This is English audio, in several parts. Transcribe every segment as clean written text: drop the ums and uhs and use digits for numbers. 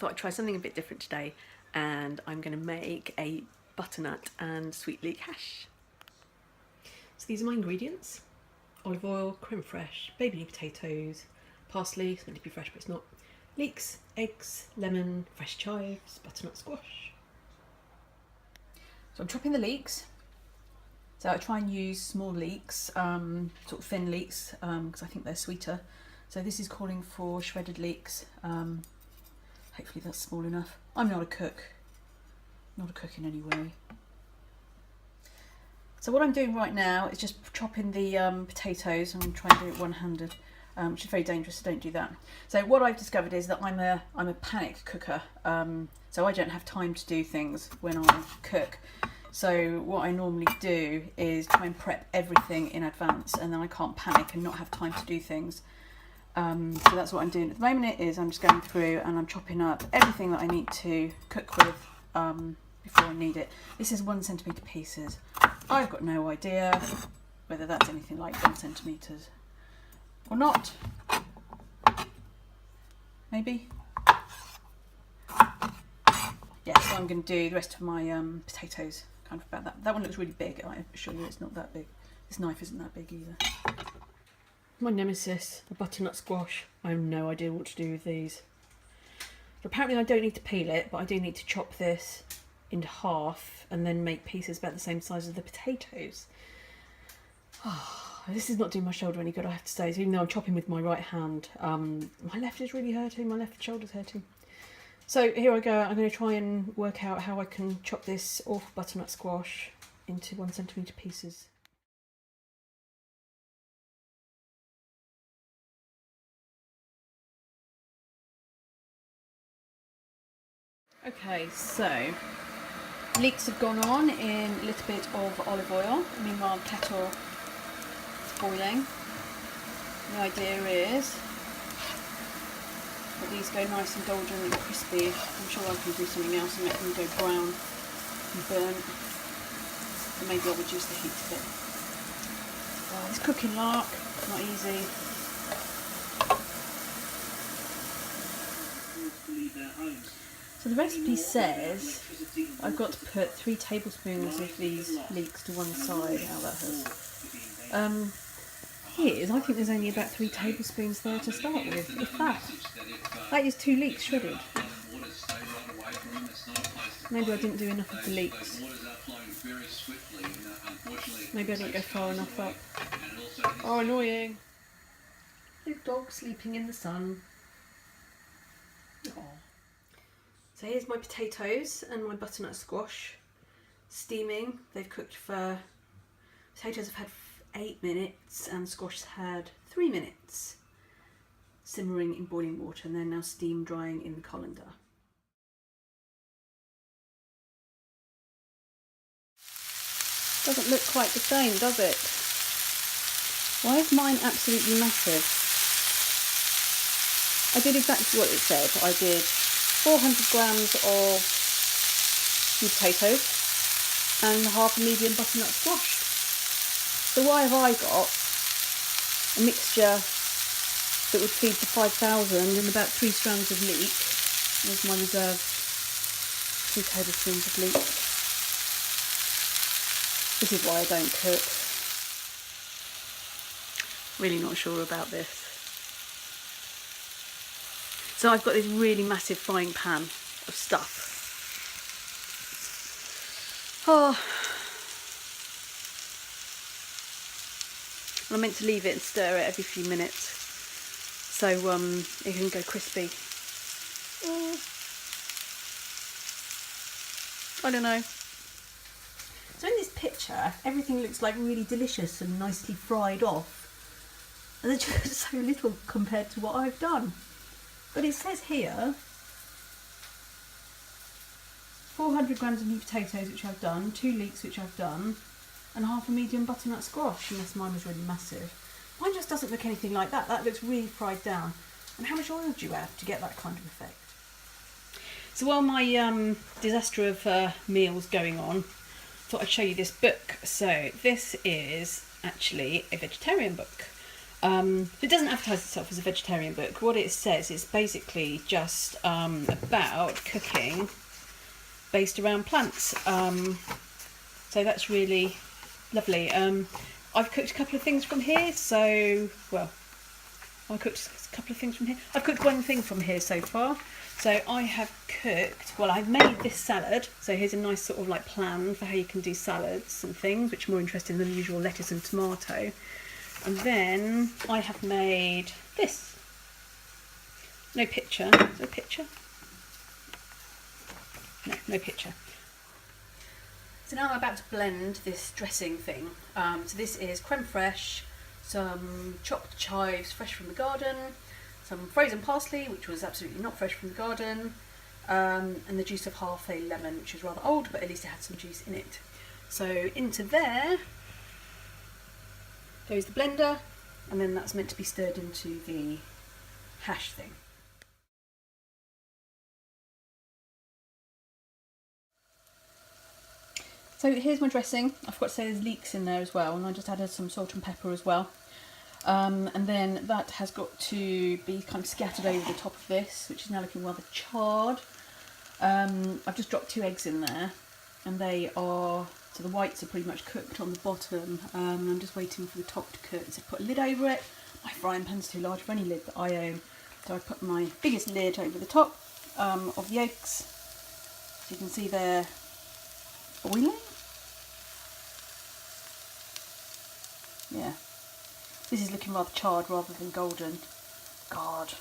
thought I'd try something a bit different today, and I'm going to make a butternut and sweet leek hash. So these are my ingredients: olive oil, creme fraiche, baby leaf potatoes, parsley, it's meant to be fresh but it's not, leeks, eggs, lemon, fresh chives, butternut squash. So I'm chopping the leeks. So I try and use small leeks, sort of thin leeks, because I think they're sweeter. So this is calling for shredded leeks. Hopefully that's small enough. I'm not a cook in any way. So what I'm doing right now is just chopping the potatoes. I'm trying to do it one-handed, which is very dangerous, so don't do that. So what I've discovered is that I'm a panic cooker. So I don't have time to do things when I cook. So what I normally do is try and prep everything in advance, and then I can't panic and not have time to do things. So that's what I'm doing at the moment. I'm just going through and I'm chopping up everything that I need to cook with before I need it. This is 1 centimetre pieces. I've got no idea whether that's anything like 1 centimetres or not. Maybe. Yeah, so I'm going to do the rest of my potatoes kind of about that. That one looks really big. I assure you it's not that big. This knife isn't that big either. My nemesis, the butternut squash. I have no idea what to do with these. But apparently I don't need to peel it, but I do need to chop this into half and then make pieces about the same size as the potatoes. Oh, this is not doing my shoulder any good, I have to say. So even though I'm chopping with my right hand, my left is really hurting, my left shoulder's hurting. So here I go. I'm going to try and work out how I can chop this awful butternut squash into 1 centimetre pieces. Okay, so leeks have gone on in a little bit of olive oil. Meanwhile, the kettle is boiling. The idea is that these go nice and golden and crispy. I'm sure I can do something else and make them go brown and burnt. And maybe I'll reduce the heat a bit. It's cooking lark, not easy. So the recipe says I've got to put 3 tablespoons of these leeks to one side. How that hurts. I think there's only about 3 tablespoons there to start with, if that. That is 2 leeks shredded. Maybe I didn't do enough of the leeks. Maybe I didn't go far enough up. Oh, annoying. Little dog sleeping in the sun. Aww. So here's my potatoes and my butternut squash steaming. They've cooked for, potatoes have had 8 minutes and squash has had 3 minutes simmering in boiling water, and they're now steam drying in the colander. Doesn't look quite the same, does it? Why is mine absolutely massive? I did exactly what it said. I did 400 grams of sweet potatoes and half a medium butternut squash. So why have I got a mixture that would feed the 5,000 and about 3 strands of leek? There's my reserve 2 tablespoons of leek. This is why I don't cook. Really not sure about this. So I've got this really massive frying pan of stuff. Oh. And I'm meant to leave it and stir it every few minutes so it can go crispy. Oh. I don't know. So in this picture, everything looks like really delicious and nicely fried off. And there's just so little compared to what I've done. But it says here 400 grams of new potatoes, which I've done, 2 leeks, which I've done, and half a medium butternut squash, unless mine was really massive. Mine just doesn't look anything like that. That looks really fried down. And how much oil do you add to get that kind of effect? So while my disaster of meals going on, I thought I'd show you this book. So this is actually a vegetarian book. It doesn't advertise itself as a vegetarian book. What it says is basically just about cooking based around plants. So that's really lovely. I've cooked a couple of things from here, so, well, I cooked a couple of things from here. I've cooked one thing from here so far. So I have cooked, well, I've made this salad. So here's a nice sort of like plan for how you can do salads and things, which are more interesting than the usual lettuce and tomato. And then I have made this. No picture. Is there a picture? No, no picture. So now I'm about to blend this dressing thing. So this is creme fraiche, some chopped chives fresh from the garden, some frozen parsley, which was absolutely not fresh from the garden, and the juice of half a lemon, which is rather old, but at least it had some juice in it. So into there goes the blender, and then that's meant to be stirred into the hash thing. So here's my dressing. I forgot to say there's leeks in there as well, and I just added some salt and pepper as well. And then that has got to be kind of scattered over the top of this, which is now looking rather charred. I've just dropped 2 eggs in there, and they are, so the whites are pretty much cooked on the bottom. I'm just waiting for the top to cook, so put a lid over it. My frying pan's too large for any lid that I own, so I put my biggest lid over the top of the eggs. So you can see they're boiling. Yeah. This is looking rather charred rather than golden. God.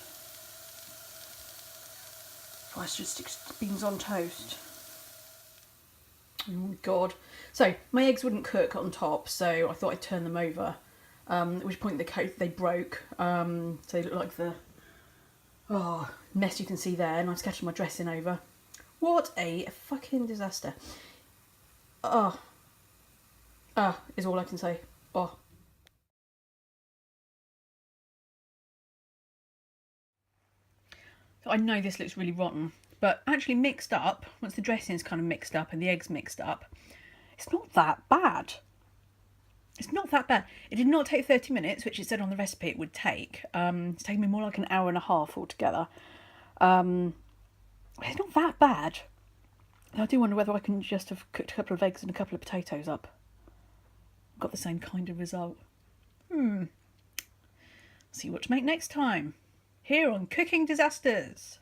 If I should stick beans on toast. Oh God. So my eggs wouldn't cook on top, so I thought I'd turn them over. At which point they broke. So they look like the mess you can see there, and I've scattered my dressing over. What a fucking disaster. Is all I can say. So I know this looks really rotten, but actually mixed up, once the dressing's kind of mixed up and the eggs mixed up, it's not that bad. It's not that bad. It did not take 30 minutes, which it said on the recipe it would take. It's taken me more like an hour and a half altogether. It's not that bad. I do wonder whether I can just have cooked a couple of eggs and a couple of potatoes up. Got the same kind of result. See what to make next time. Here on Cooking Disasters.